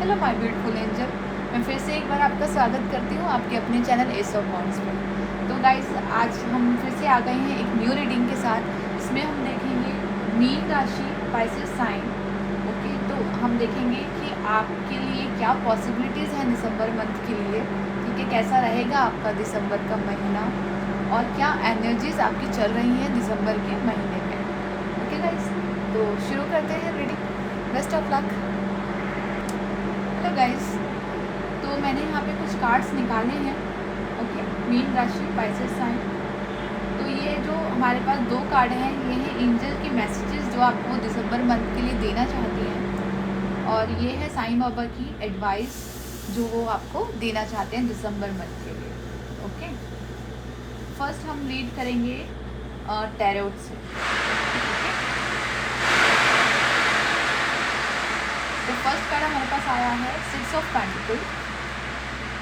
Hello my beautiful angel, मैं फिर से एक बार आपका स्वागत करती हूँ आपके अपने चैनल एस ऑफ वॉन्ड्स पर। तो गाइस, आज हम फिर से आ गए हैं एक न्यू रीडिंग के साथ। इसमें हम देखेंगे मीन राशि पाइसेस साइन। ओके, तो हम देखेंगे कि आपके लिए क्या पॉसिबिलिटीज़ हैं दिसंबर मंथ के लिए। ठीक है, कैसा रहेगा आपका दिसंबर का महीना और क्या एनर्जीज आपकी चल रही हैं दिसंबर के महीने में। ओके गाइस, तो शुरू करते हैं reading. Best of luck. Hello guys, तो मैंने यहाँ पे कुछ कार्ड्स निकाले हैं। ओके, मीन राशि पाइसेस साइन। तो ये जो हमारे पास दो कार्ड हैं, ये है एंजल के मैसेजेस जो आपको दिसंबर मंथ के लिए देना चाहती हैं, और ये है साईं बाबा की एडवाइस जो वो आपको देना चाहते हैं दिसंबर मंथ के लिए। ओके, फर्स्ट हम रीड करेंगे टैरोट से। तो फर्स्ट कार्ड हमारे पास आया है 6 of pentacle,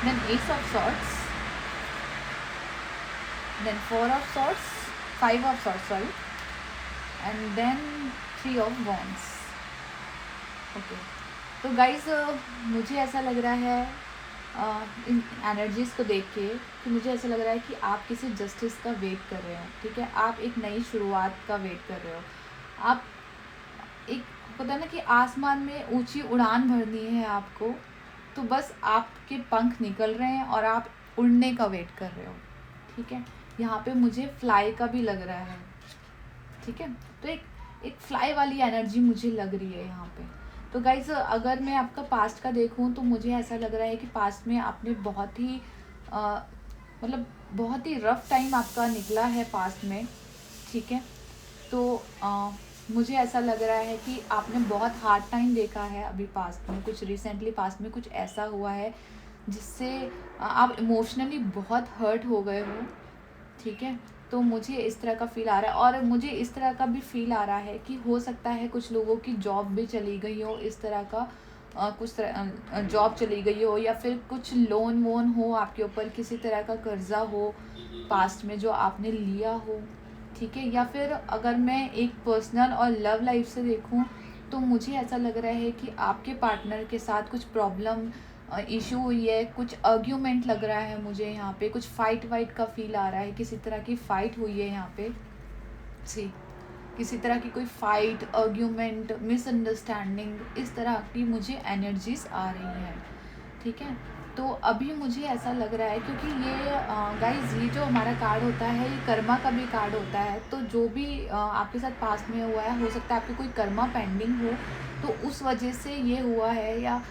then ace of swords, then 4 of swords, 5 of swords, sorry, and then 3 of wands. Okay, तो गाइज मुझे ऐसा लग रहा है इन एनर्जीज़ को देख के कि मुझे ऐसा लग रहा है कि आप किसी जस्टिस का वेट कर रहे हो। ठीक है, आप एक नई शुरुआत का वेट कर रहे हो। आप एक, पता ना कि आसमान में ऊंची उड़ान भरनी है आपको, तो बस आपके पंख निकल रहे हैं और आप उड़ने का वेट कर रहे हो। ठीक है, यहाँ पे मुझे फ्लाई का भी लग रहा है। ठीक है, तो एक फ्लाई वाली एनर्जी मुझे लग रही है यहाँ पे। तो गाइज, अगर मैं आपका पास्ट का देखूँ तो मुझे ऐसा लग रहा है कि पास्ट में आपने बहुत ही मतलब बहुत ही रफ टाइम आपका निकला है पास्ट में। ठीक है, तो मुझे ऐसा लग रहा है कि आपने बहुत हार्ड टाइम देखा है अभी पास्ट में। कुछ रिसेंटली पास्ट में कुछ ऐसा हुआ है जिससे आप इमोशनली बहुत हर्ट हो गए हो। ठीक है, तो मुझे इस तरह का फ़ील आ रहा है, और मुझे इस तरह का भी फ़ील आ रहा है कि हो सकता है कुछ लोगों की जॉब भी चली गई हो, इस तरह का कुछ जॉब चली गई हो, या फिर कुछ लोन वोन हो आपके ऊपर, किसी तरह का कर्जा हो पास्ट में जो आपने लिया हो। ठीक है, या फिर अगर मैं एक पर्सनल और लव लाइफ से देखूं तो मुझे ऐसा लग रहा है कि आपके पार्टनर के साथ कुछ प्रॉब्लम इशू हुई है, कुछ आर्ग्यूमेंट लग रहा है मुझे यहाँ पे, कुछ फाइट वाइट का फील आ रहा है, किसी तरह की फ़ाइट हुई है यहाँ पे। सी, किसी तरह की कोई फाइट, आर्ग्यूमेंट, मिसअंडरस्टैंडिंग, इस तरह की मुझे एनर्जीज आ रही हैं। ठीक है, तो अभी मुझे ऐसा लग रहा है क्योंकि ये गाइज, ये जो हमारा कार्ड होता है ये कर्मा का भी कार्ड होता है। तो जो भी आपके साथ पास्ट में हुआ है, हो सकता है आपकी कोई कर्मा पेंडिंग हो, तो उस वजह से ये हुआ है, या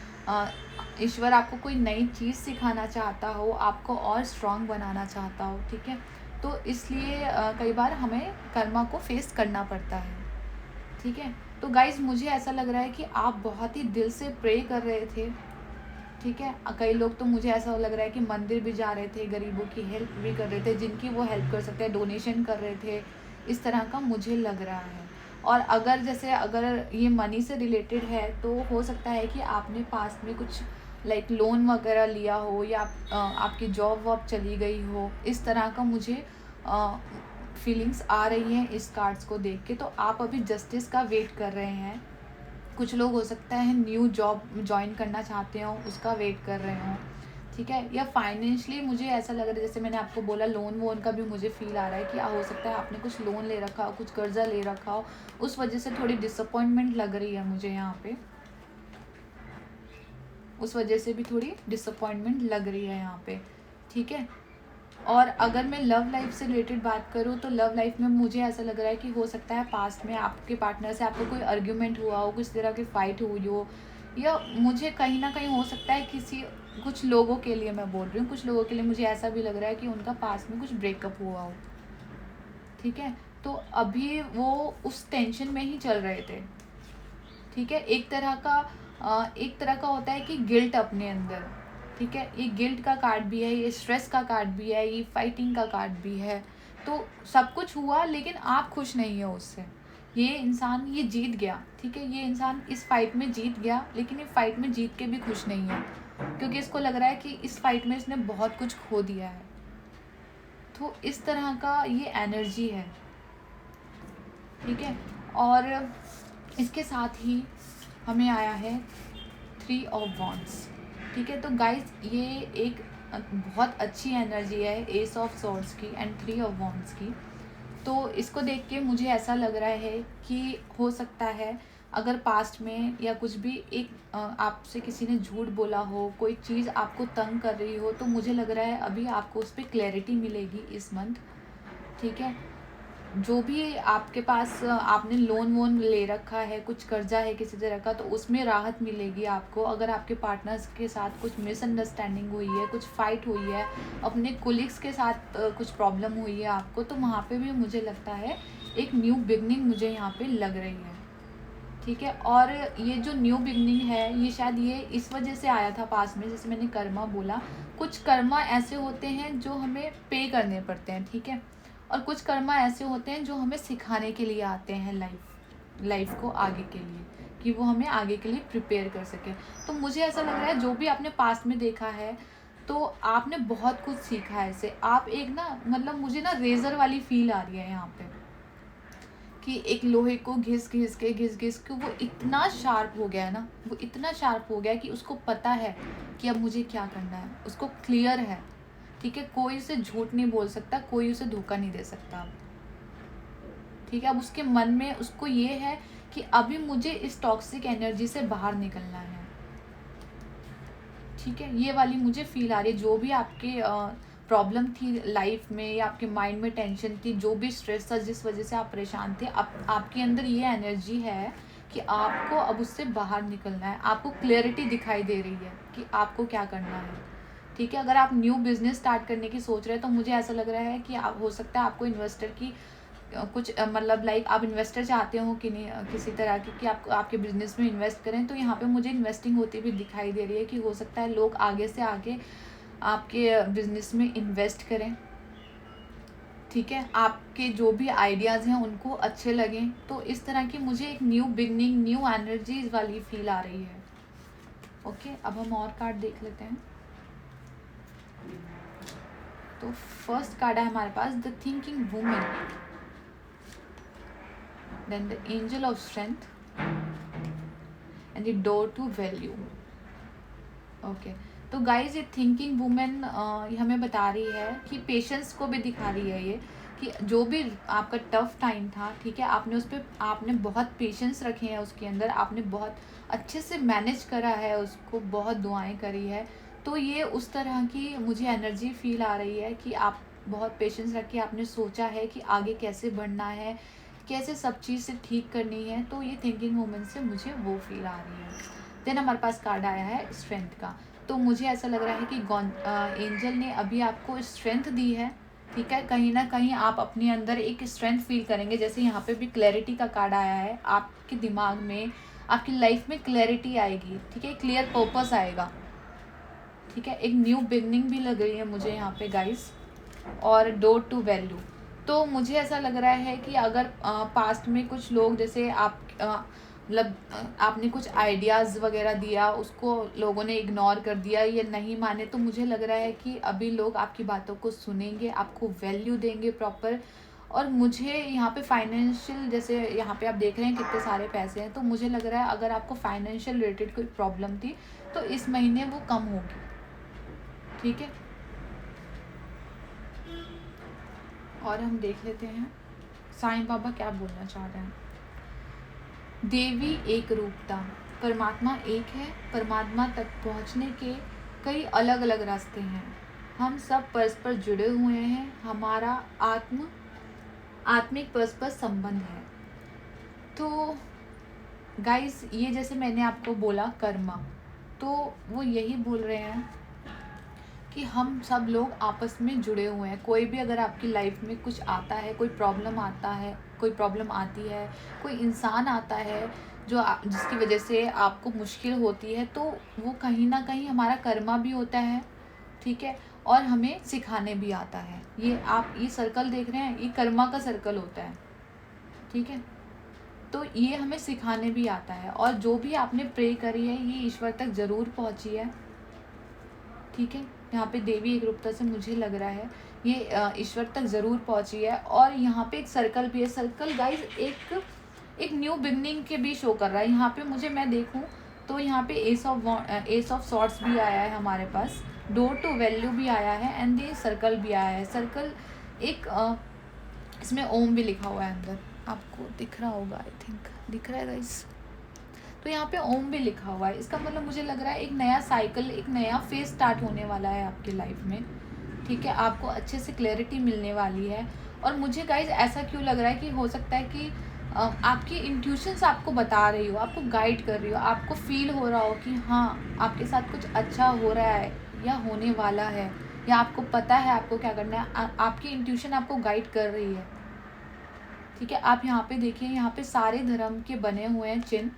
ईश्वर आपको कोई नई चीज़ सिखाना चाहता हो, आपको और स्ट्रांग बनाना चाहता हो। ठीक है, तो इसलिए कई बार हमें कर्मा को फेस करना पड़ता है। ठीक है, तो गाइज मुझे ऐसा लग रहा है कि आप बहुत ही दिल से प्रे कर रहे थे। ठीक है, कई लोग तो मुझे ऐसा लग रहा है कि मंदिर भी जा रहे थे, गरीबों की हेल्प भी कर रहे थे, जिनकी वो हेल्प कर सकते हैं, डोनेशन कर रहे थे, इस तरह का मुझे लग रहा है। और अगर ये मनी से रिलेटेड है तो हो सकता है कि आपने पास्ट में कुछ लाइक लोन वगैरह लिया हो, या आपकी जॉब वॉब चली गई हो, इस तरह का मुझे फीलिंग्स आ रही हैं इस कार्ड्स को देख के। तो आप अभी जस्टिस का वेट कर रहे हैं। कुछ लोग हो सकता है न्यू जॉब ज्वाइन करना चाहते हो, उसका वेट कर रहे हो। ठीक है, या फाइनेंशियली मुझे ऐसा लग रहा है, जैसे मैंने आपको बोला लोन वोन का भी मुझे फील आ रहा है कि हो सकता है आपने कुछ लोन ले रखा हो, कुछ कर्जा ले रखा हो, उस वजह से थोड़ी डिसअपॉइंटमेंट लग रही है मुझे यहाँ पे। उस वजह से भी थोड़ी डिसअपॉइंटमेंट लग रही है यहाँ पे। ठीक है, और अगर मैं लव लाइफ से रिलेटेड बात करूँ तो लव लाइफ में मुझे ऐसा लग रहा है कि हो सकता है पास्ट में आपके पार्टनर से आपको कोई आर्ग्यूमेंट हुआ हो, कुछ तरह की फ़ाइट हुई हो, या मुझे कहीं ना कहीं हो सकता है कुछ लोगों के लिए मैं बोल रही हूँ, कुछ लोगों के लिए मुझे ऐसा भी लग रहा है कि उनका पास्ट में कुछ ब्रेकअप हुआ हो। ठीक है, तो अभी वो उस टेंशन में ही चल रहे थे। ठीक है, एक तरह का होता है कि गिल्ट अपने अंदर। ठीक है, ये गिल्ट का कार्ड भी है, ये स्ट्रेस का कार्ड भी है, ये फाइटिंग का कार्ड भी है। तो सब कुछ हुआ लेकिन आप खुश नहीं हो उससे। ये इंसान ये जीत गया। ठीक है, ये इंसान इस फाइट में जीत गया, लेकिन ये फाइट में जीत के भी खुश नहीं है, क्योंकि इसको लग रहा है कि इस फाइट में इसने बहुत कुछ खो दिया है। तो इस तरह का ये एनर्जी है। ठीक है, और इसके साथ ही हमें आया है 3 ऑफ वॉन्ड्स। ठीक है, तो गाइज ये एक बहुत अच्छी एनर्जी है एस ऑफ सॉर्ड्स की एंड 3 ऑफ वॉन्ड्स की। तो इसको देख के मुझे ऐसा लग रहा है कि हो सकता है अगर पास्ट में या कुछ भी एक आपसे किसी ने झूठ बोला हो, कोई चीज़ आपको तंग कर रही हो, तो मुझे लग रहा है अभी आपको उस पर क्लैरिटी मिलेगी इस मंथ। ठीक है, जो भी आपके पास आपने लोन वोन ले रखा है, कुछ कर्जा है किसी तरह का, तो उसमें राहत मिलेगी आपको। अगर आपके पार्टनर्स के साथ कुछ मिसअंडरस्टैंडिंग हुई है, कुछ फाइट हुई है, अपने कोलिग्स के साथ कुछ प्रॉब्लम हुई है आपको, तो वहाँ पे भी मुझे लगता है एक न्यू बिगनिंग मुझे यहाँ पे लग रही है। ठीक है, और ये जो न्यू बिगनिंग है ये शायद ये इस वजह से आया था पास में, जैसे मैंने कर्मा बोला, कुछ कर्मा ऐसे होते हैं जो हमें पे करने पड़ते हैं। ठीक है, और कुछ कर्मा ऐसे होते हैं जो हमें सिखाने के लिए आते हैं लाइफ को आगे के लिए, कि वो हमें आगे के लिए प्रिपेयर कर सके। तो मुझे ऐसा लग रहा है जो भी आपने पास्ट में देखा है तो आपने बहुत कुछ सीखा है इससे। आप एक ना मतलब मुझे ना रेजर वाली फील आ रही है यहाँ पे, कि एक लोहे को घिस घिस के वो इतना शार्प हो गया है ना, वो इतना शार्प हो गया है कि उसको पता है कि अब मुझे क्या करना है, उसको क्लियर है। ठीक है, कोई उसे झूठ नहीं बोल सकता, कोई उसे धोखा नहीं दे सकता अब। ठीक है, अब उसके मन में उसको ये है कि अभी मुझे इस टॉक्सिक एनर्जी से बाहर निकलना है। ठीक है, ये वाली मुझे फील आ रही है। जो भी आपके प्रॉब्लम थी लाइफ में या आपके माइंड में टेंशन थी, जो भी स्ट्रेस था जिस वजह से आप परेशान थे, अब आपके अंदर ये एनर्जी है कि आपको अब उससे बाहर निकलना है। आपको क्लैरिटी दिखाई दे रही है कि आपको क्या करना है। ठीक है, अगर आप न्यू बिजनेस स्टार्ट करने की सोच रहे हैं तो मुझे ऐसा लग रहा है कि आप हो सकता है आपको इन्वेस्टर की कुछ मतलब लाइक आप इन्वेस्टर चाहते हो कि नहीं किसी तरह की, कि आप आपके बिजनेस में इन्वेस्ट करें, तो यहाँ पे मुझे इन्वेस्टिंग होती हुई दिखाई दे रही है कि हो सकता है लोग आगे से आगे आपके बिजनेस में इन्वेस्ट करें। ठीक है, आपके जो भी आइडियाज़ हैं उनको अच्छे लगें, तो इस तरह की मुझे एक न्यू बिगनिंग, न्यू एनर्जीज वाली फील आ रही है। ओके, अब हम और कार्ड देख लेते हैं। तो फर्स्ट कार्ड है हमारे पास the thinking women, then the angel of strength and the door to value. Okay, तो गाइज ये थिंकिंग वुमेन हमें बता रही है कि पेशेंस को भी दिखा रही है ये, कि जो भी आपका टफ टाइम था, ठीक है, आपने उस पर आपने बहुत पेशेंस रखे हैं उसके अंदर, आपने बहुत अच्छे से मैनेज करा है उसको, बहुत दुआएं करी है। तो ये उस तरह की मुझे एनर्जी फील आ रही है कि आप बहुत पेशेंस रखे, आपने सोचा है कि आगे कैसे बढ़ना है, कैसे सब चीज़ से ठीक करनी है। तो ये थिंकिंग वुमेन से मुझे वो फील आ रही है। देन हमारे पास कार्ड आया है स्ट्रेंथ का। तो मुझे ऐसा लग रहा है कि एंजल ने अभी आपको स्ट्रेंथ दी है। ठीक है, कहीं ना कहीं आप अपने अंदर एक स्ट्रेंथ फील करेंगे। जैसे यहाँ पे भी क्लैरिटी का कार्ड आया है, आपके दिमाग में आपकी लाइफ में क्लैरिटी आएगी। ठीक है, क्लियर पर्पस आएगा। ठीक है, एक न्यू बिगनिंग भी लग रही है मुझे यहाँ पे गाइस, और डोर टू वैल्यू। तो मुझे ऐसा लग रहा है कि अगर पास्ट में कुछ लोग जैसे आप मतलब आपने कुछ आइडियाज़ वगैरह दिया, उसको लोगों ने इग्नोर कर दिया, ये नहीं माने, तो मुझे लग रहा है कि अभी लोग आपकी बातों को सुनेंगे, आपको वैल्यू देंगे प्रॉपर। और मुझे यहाँ पे फाइनेंशियल, जैसे यहाँ पे आप देख रहे हैं कितने सारे पैसे हैं, तो मुझे लग रहा है अगर आपको फाइनेंशियल रिलेटेड कोई प्रॉब्लम थी तो इस महीने वो कम होगी। ठीक है, और हम देख लेते हैं साईं बाबा क्या बोलना चाह रहे हैं। देवी एक रूपता, परमात्मा एक है, परमात्मा तक पहुंचने के कई अलग अलग रास्ते हैं, हम सब परस्पर जुड़े हुए हैं, हमारा आत्मिक परस्पर संबंध है। तो गाइस ये जैसे मैंने आपको बोला कर्मा, तो वो यही बोल रहे हैं कि हम सब लोग आपस में जुड़े हुए हैं। कोई भी अगर आपकी लाइफ में कुछ आता है, कोई प्रॉब्लम आता है, कोई प्रॉब्लम आती है, कोई इंसान आता है जो जिसकी वजह से आपको मुश्किल होती है, तो वो कहीं ना कहीं हमारा कर्मा भी होता है। ठीक है, और हमें सिखाने भी आता है। ये आप ये सर्कल देख रहे हैं, ये कर्मा का सर्कल होता है। ठीक है, तो ये हमें सिखाने भी आता है, और जो भी आपने प्रे करी है ये ईश्वर तक ज़रूर पहुंची है। ठीक है, यहाँ पे देवी एक रूपता से मुझे लग रहा है ये ईश्वर तक ज़रूर पहुंची है। और यहाँ पे एक सर्कल भी है। सर्कल गाइज एक न्यू बिगनिंग के भी शो कर रहा है। यहाँ पे मुझे मैं देखूँ तो यहाँ पे एस ऑफ सॉर्ट्स भी आया है हमारे पास, डोर टू वैल्यू भी आया है, एंड ये सर्कल भी आया है। सर्कल एक इसमें ओम भी लिखा हुआ है अंदर, आपको दिख रहा होगा, आई थिंक दिख रहा है गाइस। तो यहाँ पे ओम भी लिखा हुआ है, इसका मतलब मुझे लग रहा है एक नया साइकिल, एक नया फेज स्टार्ट होने वाला है आपकी लाइफ में, ठीक है। आपको अच्छे से क्लैरिटी मिलने वाली है। और मुझे गाइज ऐसा क्यों लग रहा है कि हो सकता है कि आपकी इंट्यूशंस आपको बता रही हो, आपको गाइड कर रही हो, आपको फील हो रहा हो कि हाँ आपके साथ कुछ अच्छा हो रहा है या होने वाला है, या आपको पता है आपको क्या करना है, आपकी इंट्यूशन आपको गाइड कर रही है, ठीक है। आप यहाँ पे देखिए, यहाँ पे सारे धर्म के बने हुए हैं चिन्ह,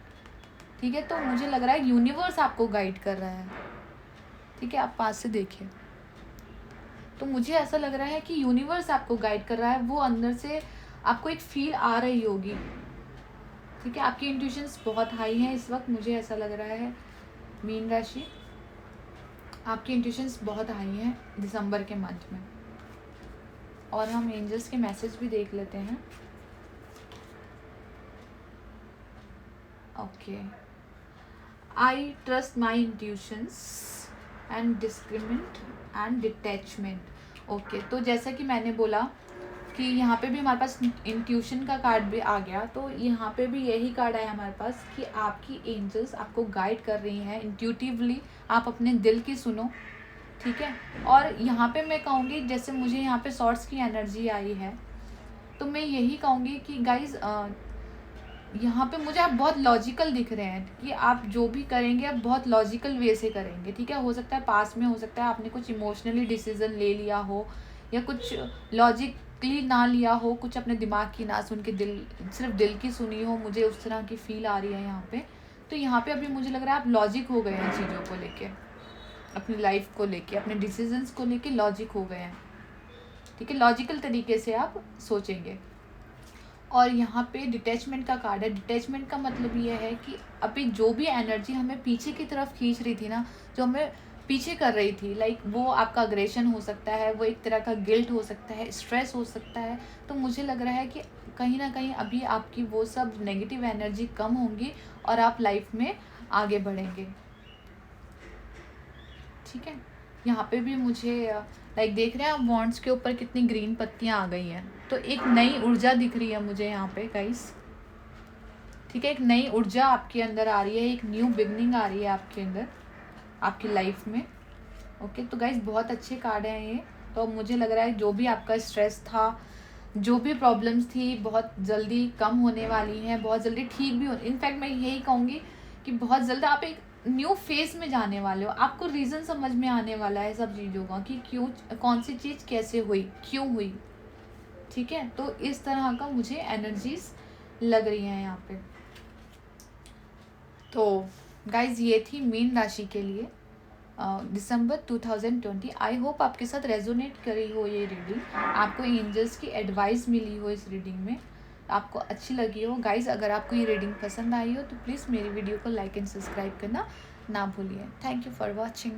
ठीक है। तो मुझे लग रहा है यूनिवर्स आपको गाइड कर रहा है, ठीक है। आप पास से देखिए, तो मुझे ऐसा लग रहा है कि यूनिवर्स आपको गाइड कर रहा है, वो अंदर से आपको एक फील आ रही होगी, ठीक है। आपकी इंट्यूशंस बहुत हाई हैं इस वक्त, मुझे ऐसा लग रहा है मीन राशि, आपकी इंट्यूशंस बहुत हाई हैं दिसंबर के मंथ में। और हम एंजल्स के मैसेज भी देख लेते हैं। Okay, I trust my intuitions and discriminate and detachment. Okay, तो जैसा कि मैंने बोला कि यहाँ पे भी हमारे पास इंट्यूशन का कार्ड भी आ गया, तो यहाँ पे भी यही कार्ड आया हमारे पास कि आपकी एंजल्स आपको गाइड कर रही हैं इंट्यूटिवली, आप अपने दिल की सुनो, ठीक है। और यहाँ पे मैं कहूँगी, जैसे मुझे यहाँ पे सॉर्ट्स की एनर्जी आई है, तो मैं यही कहूँगी कि गाइज यहाँ पे मुझे आप बहुत लॉजिकल दिख रहे हैं कि आप जो भी करेंगे आप बहुत लॉजिकल वे से करेंगे, ठीक है। हो सकता है पास में, हो सकता है आपने कुछ इमोशनली डिसीजन ले लिया हो, या कुछ लॉजिकली ना लिया हो, कुछ अपने दिमाग की ना सुन के सिर्फ दिल की सुनी हो, मुझे उस तरह की फील आ रही है यहाँ पे। तो यहाँ पे अभी मुझे लग रहा है आप लॉजिक हो गए हैं चीज़ों को लेके, अपनी लाइफ को लेके, अपने डिसीजंस को लेके लॉजिक हो गए हैं, ठीक है। लॉजिकल तरीके से आप सोचेंगे। और यहाँ पे डिटैचमेंट का कार्ड है। डिटैचमेंट का मतलब ये है कि अभी जो भी एनर्जी हमें पीछे की तरफ खींच रही थी ना, जो हमें पीछे कर रही थी, लाइक वो आपका अग्रेशन हो सकता है, वो एक तरह का गिल्ट हो सकता है, स्ट्रेस हो सकता है। तो मुझे लग रहा है कि कहीं ना कहीं अभी आपकी वो सब नेगेटिव एनर्जी कम होंगी और आप लाइफ में आगे बढ़ेंगे, ठीक है। यहाँ पे भी मुझे लाइक देख रहे हैं आप, वॉन्ड्स के ऊपर कितनी ग्रीन पत्तियाँ आ गई हैं, तो एक नई ऊर्जा दिख रही है मुझे यहाँ पे गाइस, ठीक है। एक नई ऊर्जा आपके अंदर आ रही है, एक न्यू बिगनिंग आ रही है आपके अंदर, आपकी लाइफ में। ओके, तो गाइस बहुत अच्छे कार्ड हैं ये। तो मुझे लग रहा है जो भी आपका स्ट्रेस था, जो भी प्रॉब्लम्स थी, बहुत जल्दी कम होने वाली हैं, बहुत जल्दी ठीक भी हो। इनफैक्ट मैं यही कहूँगी कि बहुत जल्द आप एक न्यू फेज में जाने वाले हो, आपको रीज़न समझ में आने वाला है सब चीज़ों का कि क्यों, कौन सी चीज़ कैसे हुई, क्यों हुई, ठीक है। तो इस तरह का मुझे एनर्जीज लग रही हैं यहाँ पे। तो गाइज ये थी मीन राशि के लिए दिसंबर 2020। आई होप आपके साथ रेजोनेट करी हो ये रीडिंग, आपको एंजल्स की एडवाइस मिली हो इस रीडिंग में, आपको अच्छी लगी हो। गाइज अगर आपको ये रीडिंग पसंद आई हो तो प्लीज़ मेरी वीडियो को लाइक एंड सब्सक्राइब करना ना भूलिए। Thank you for watching.